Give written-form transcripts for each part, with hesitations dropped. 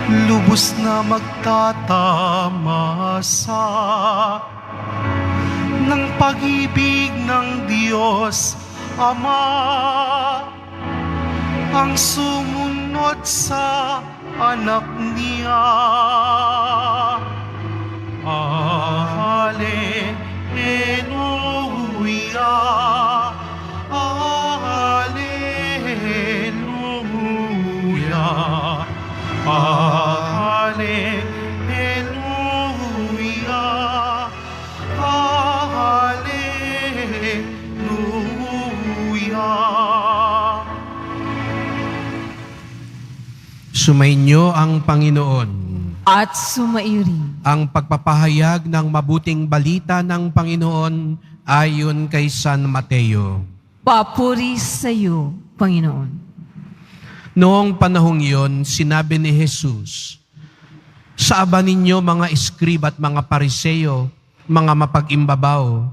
lubos na magtatamasa ng pag-ibig ng Diyos Ama, ang sumunod sa anak niya. Alleluia, Alleluia, Alleluia, Alleluia. Sumainyo ang Panginoon. At sumairi. Ang pagpapahayag ng mabuting balita ng Panginoon ayon kay San Mateo. Papuri sa iyo, Panginoon. Noong panahong iyon, sinabi ni Jesus, "Sa aba ninyo mga eskrib at mga pariseyo, mga mapag-imbabaw,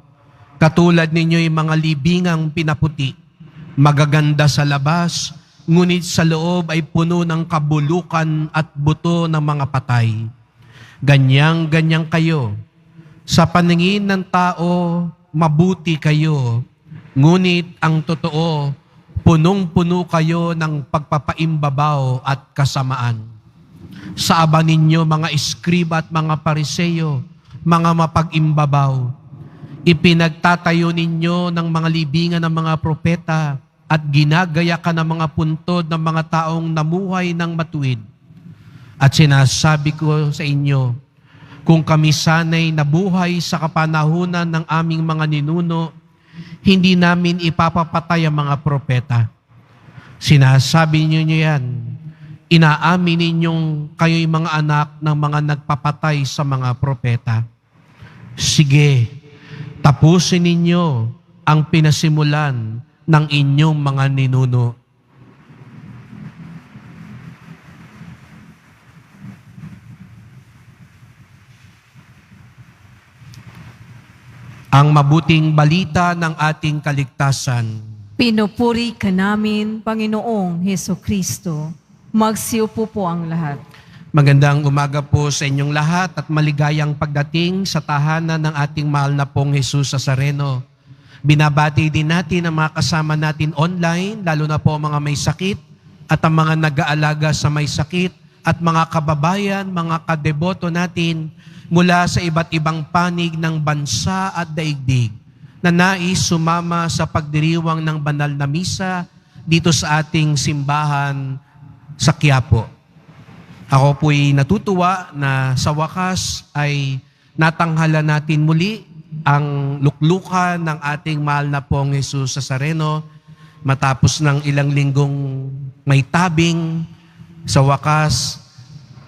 katulad ninyo'y mga libingang pinaputi, magaganda sa labas, ngunit sa loob ay puno ng kabulukan at buto ng mga patay. Ganyang-ganyang kayo. Sa paningin ng tao, mabuti kayo, ngunit ang totoo, punong-puno kayo ng pagpapaimbabaw at kasamaan. Sa aba ninyo mga eskriba at mga pariseyo, mga mapag-imbabaw, ipinagtatayo ninyo ng mga libingan ng mga propeta at ginagaya ka ng mga puntod ng mga taong namuhay ng matuwid. At sinasabi ko sa inyo, kung kami sana'y nabuhay sa kapanahunan ng aming mga ninuno, hindi namin ipapapatay ang mga propeta. Sinasabi niyo yan, inaamin ninyong kayo'y mga anak ng mga nagpapatay sa mga propeta. Sige, tapusin ninyo ang pinasimulan ng inyong mga ninuno. Ang mabuting balita ng ating kaligtasan. Pinupuri ka namin, Panginoong Heso Kristo. Magsiupo po ang lahat. Magandang umaga po sa inyong lahat at maligayang pagdating sa tahanan ng ating mahal na pong Jesus Nazareno. Binabati din natin ang mga kasama natin online, lalo na po mga may sakit at ang mga nag-aalaga sa may sakit at mga kababayan, mga kadeboto natin mula sa iba't ibang panig ng bansa at daigdig na nais sumama sa pagdiriwang ng banal na misa dito sa ating simbahan sa Quiapo. Ako po'y natutuwa na sa wakas ay natanghala natin muli ang luklukan ng ating mahal na pong Jesus Nazareno matapos ng ilang linggong may tabing. Sa wakas,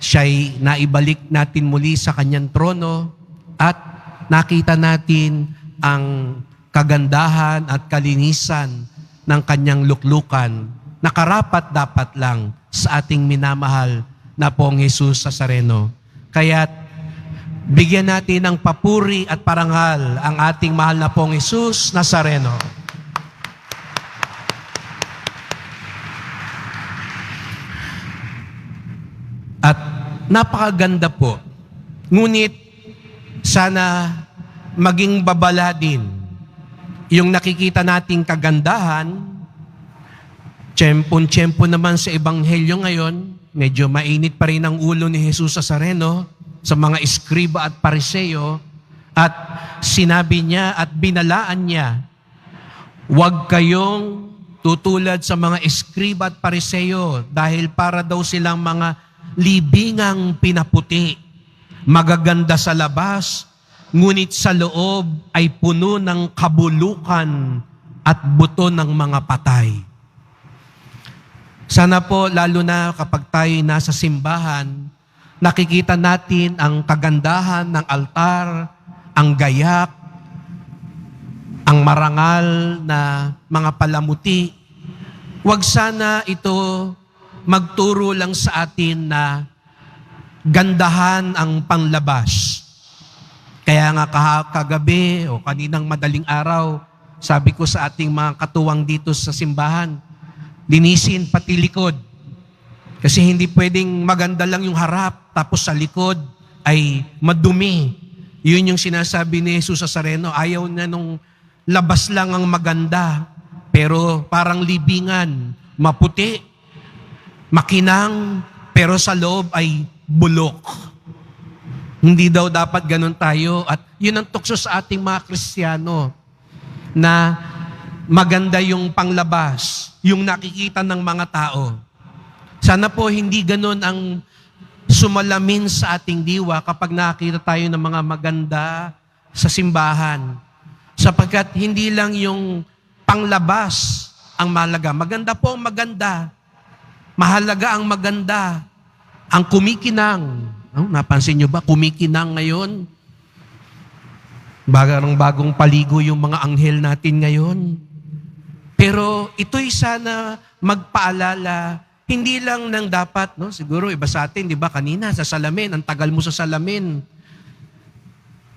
siya'y naibalik natin muli sa kanyang trono at nakita natin ang kagandahan at kalinisan ng kanyang luklukan na karapat-dapat lang sa ating minamahal na pong Jesus Nazareno. Kaya't bigyan natin ng papuri at parangal ang ating mahal na pong Jesus Nazareno. At napakaganda po. Ngunit sana maging babala din yung nakikita nating kagandahan. Tiyempon-tiyempo naman sa Ebanghelyo ngayon, medyo mainit pa rin ang ulo ni Jesus Nazareno sa mga eskriba at pariseyo, at sinabi niya at binalaan niya, huwag kayong tutulad sa mga eskriba at pariseyo dahil para daw silang mga libingang pinaputi, magaganda sa labas, ngunit sa loob ay puno ng kabulukan at buto ng mga patay. Sana po, lalo na kapag tayo nasa simbahan, nakikita natin ang kagandahan ng altar, ang gayak, ang marangal na mga palamuti. Huwag sana ito magturo lang sa atin na gandahan ang panlabas. Kaya nga kagabi o kaninang madaling araw, sabi ko sa ating mga katuwang dito sa simbahan, linisin pati likod. Kasi hindi pwedeng maganda lang yung harap, tapos sa likod ay madumi. Yun yung sinasabi ni Jesus sa Nazareno. Ayaw na nung labas lang ang maganda, pero parang libingan, maputi, makinang, pero sa loob ay bulok. Hindi daw dapat ganun tayo. At yun ang tukso sa ating mga Kristiyano, na maganda yung panglabas, yung nakikita ng mga tao. Sana po hindi ganun ang sumalamin sa ating diwa kapag nakita tayo ng mga maganda sa simbahan. Sapagkat hindi lang yung panglabas ang mahalaga. Maganda po ang maganda. Mahalaga ang maganda. Ang kumikinang. Napansin nyo ba? Kumikinang ngayon. Bagong paligo yung mga anghel natin ngayon. Pero ito'y sana magpaalala. Hindi lang nang dapat, no? Siguro iba sa atin, di ba? Kanina sa salamin, ang tagal mo sa salamin.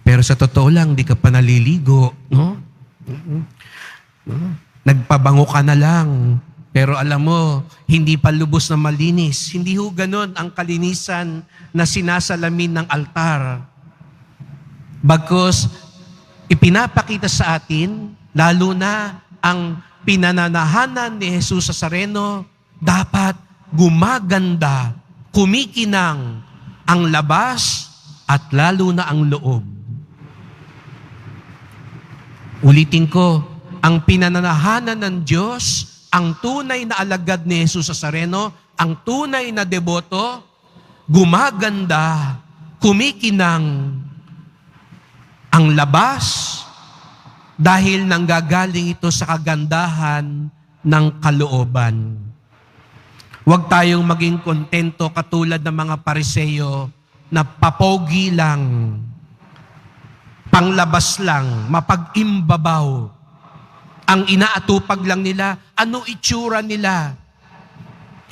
Pero sa totoo lang, di ka pa naliligo, no? Nagpabango ka na lang. Pero alam mo, hindi pa lubos na malinis. Hindi ho ganun ang kalinisan na sinasalamin ng altar. Bagkus, ipinapakita sa atin, lalo na ang pinananahanan ni Jesus sa Nazareno, dapat gumaganda, kumikinang ang labas at lalo na ang loob. Ulitin ko, ang pinananahanan ng Diyos, ang tunay na alagad ni Jesus sa Nazareno, ang tunay na deboto, gumaganda, kumikinang ang labas dahil nanggagaling ito sa kagandahan ng kalooban. Huwag tayong maging kontento katulad ng mga Pariseo na papogi lang, panglabas lang, mapag-imbabaw. Ang inaatupag lang nila, ano itsura nila?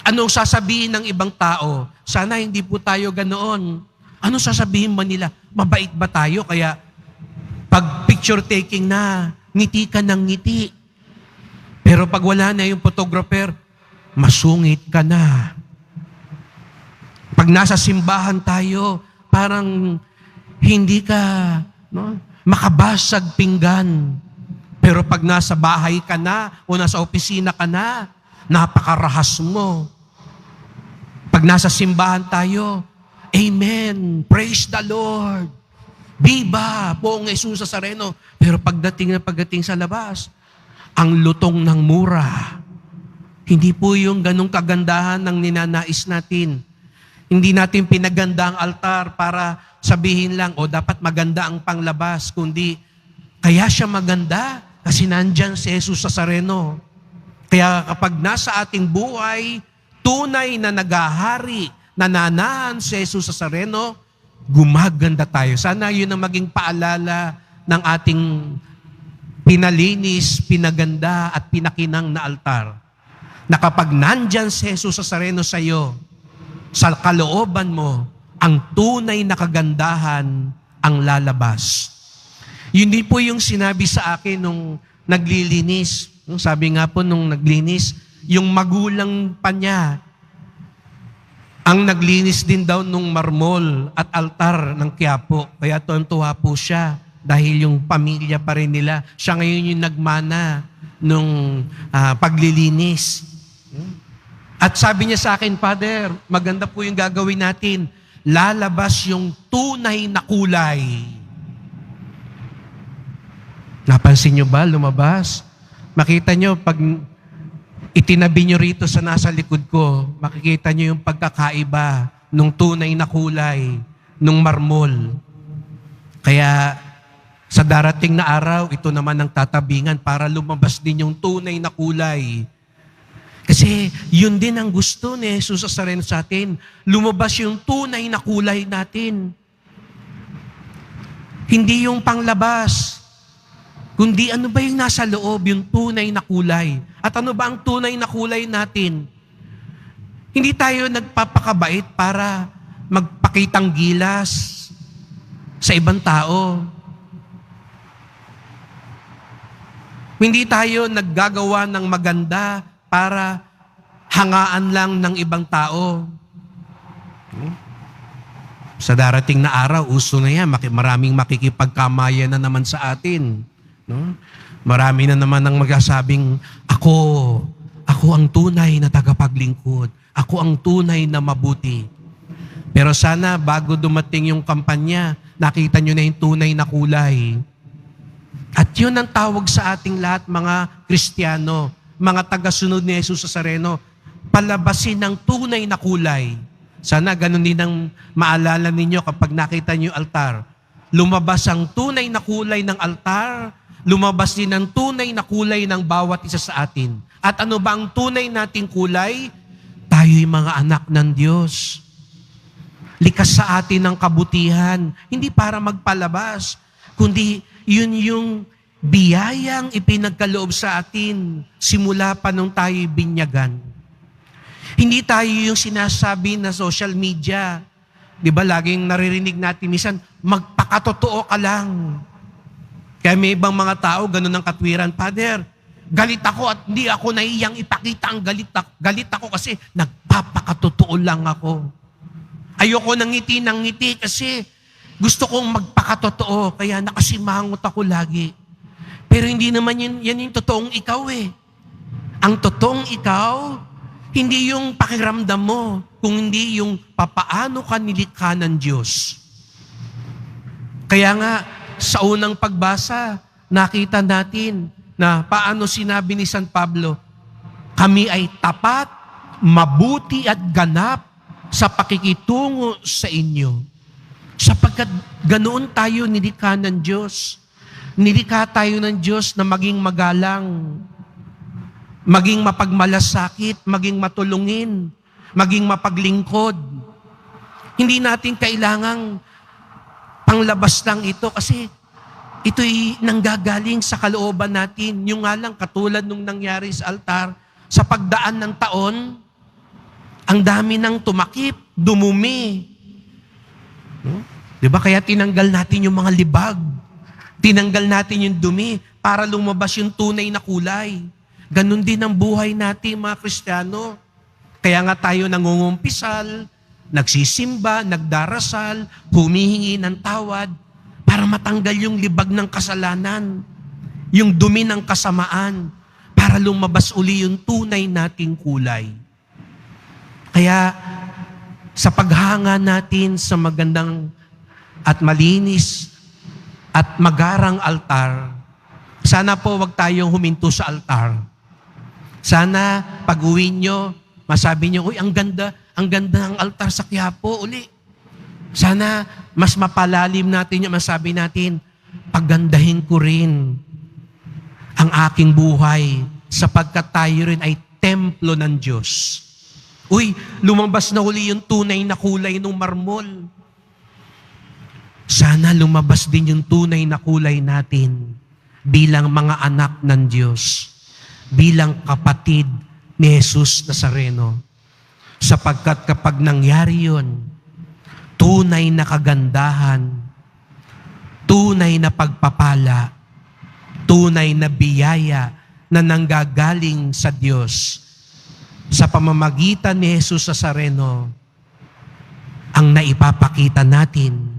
Anong sasabihin ng ibang tao? Sana hindi po tayo ganoon. Ano sasabihin man nila? Mabait ba tayo? Kaya pag picture taking na, ngiti ka ng ngiti. Pero pag wala na yung photographer, masungit ka na. Pag nasa simbahan tayo, parang hindi ka makabasag pinggan. Pero pag nasa bahay ka na o nasa opisina ka na, napakarahas mo. Pag nasa simbahan tayo, Amen, praise the Lord, Viva, Poong Jesus sa Nazareno. Pero pagdating sa labas, ang lutong ng mura. Hindi po yung ganong kagandahan ng ninanais natin. Hindi natin pinaganda ang altar para sabihin lang, dapat maganda ang panglabas, kundi kaya siya maganda kasi nandyan si Jesus sa Nazareno. Kaya kapag nasa ating buhay, tunay na nagahari, nananahan si Jesus sa Nazareno, gumaganda tayo. Sana yun ang maging paalala ng ating pinalinis, pinaganda at pinakinang na altar. Na kapag nandyan si Jesus sa Nazareno sa iyo, sa kalooban mo, ang tunay na kagandahan ang lalabas. Yun din po yung sinabi sa akin nung naglilinis. Sabi nga po nung naglinis, yung magulang pa niya, ang naglinis din daw nung marmol at altar ng Quiapo. Kaya tuwa po siya dahil yung pamilya pa rin nila. Siya ngayon yung nagmana nung paglilinis. At sabi niya sa akin, Father, maganda po yung gagawin natin. Lalabas yung tunay na kulay. Napansin niyo ba, lumabas? Makita niyo, pag itinabi niyo rito sa nasa likod ko, makikita niyo yung pagkakaiba nung tunay na kulay, nung marmol. Kaya sa darating na araw, ito naman ang tatabingan para lumabas din yung tunay na kulay. Kasi yun din ang gusto ni Jesus sa Nazareno sa atin. Lumabas yung tunay na kulay natin. Hindi yung panglabas. Kundi ano ba yung nasa loob, yung tunay na kulay. At ano ba ang tunay na kulay natin? Hindi tayo nagpapakabait para magpakitang gilas sa ibang tao. Hindi tayo naggagawa ng maganda para hangaan lang ng ibang tao. Sa darating na araw, uso na yan. Maraming makikipagkamayan na naman sa atin. No? Marami na naman ang magsasabing, ako ang tunay na tagapaglingkod. Ako ang tunay na mabuti. Pero sana bago dumating yung kampanya, nakita nyo na yung tunay na kulay. At yun ang tawag sa ating lahat, mga Kristiyano, mga tagasunod ni Jesus Nazareno, palabasin ng tunay na kulay. Sana ganun din ang maalala ninyo kapag nakita niyo yung altar. Lumabas ang tunay na kulay ng altar, lumabas din ang tunay na kulay ng bawat isa sa atin. At ano ba ang tunay nating kulay? Tayo'y mga anak ng Diyos. Likas sa atin ng kabutihan, hindi para magpalabas, kundi yun yung biyayang ipinagkaloob sa atin simula pa nung tayo'y binyagan. Hindi tayo yung sinasabi na social media. Di ba, laging naririnig natin minsan, magpakatotoo ka lang. Kaya may ibang mga tao, ganun ang katwiran, Father, galit ako at hindi ako naiyang ipakita ang galit ako kasi nagpapakatotoo lang ako. Ayoko nang ngiti kasi gusto kong magpakatotoo, kaya nakasimangot ako lagi. Pero hindi naman yan yung totoong ikaw eh. Ang totoong ikaw, hindi yung pakiramdam mo, kung hindi yung papaano ka nilikha ng Diyos. Kaya nga, sa unang pagbasa, nakita natin na paano sinabi ni San Pablo, kami ay tapat, mabuti at ganap sa pakikitungo sa inyo. Sapagkat ganoon tayo nilikha ng Diyos. Nilikha tayo ng Diyos na maging magalang, maging mapagmalasakit, maging matulungin, maging mapaglingkod. Hindi natin kailangang panglabas lang ito kasi ito'y nanggagaling sa kalooban natin. Yung nga lang, katulad nung nangyari sa altar, sa pagdaan ng taon, ang dami nang tumakip, dumumi. Diba? Kaya tinanggal natin yung mga libag. Tinanggal natin yung dumi para lumabas yung tunay na kulay. Ganon din ang buhay natin, mga Kristiyano. Kaya nga tayo nangungumpisal, nagsisimba, nagdarasal, humihingi ng tawad para matanggal yung libag ng kasalanan, yung dumi ng kasamaan, para lumabas uli yung tunay nating kulay. Kaya sa paghanga natin sa magandang at malinis at magarang altar, sana po wag tayong huminto sa altar. Sana pag-uwi nyo, masabi nyo, uy, ang ganda ng altar sa Quiapo, uli. Sana mas mapalalim natin yung masabi natin, paggandahin ko rin ang aking buhay sapagkat tayo rin ay templo ng Diyos. Uy, lumabas na uli yung tunay na kulay ng marmol. Sana lumabas din yung tunay na kulay natin bilang mga anak ng Diyos, bilang kapatid ni Jesus Nazareno. Sapagkat kapag nangyari yun, tunay na kagandahan, tunay na pagpapala, tunay na biyaya na nanggagaling sa Diyos sa pamamagitan ni Jesus Nazareno ang naipapakita natin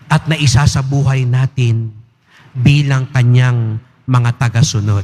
at naisasabuhay natin bilang kanyang mga tagasunod.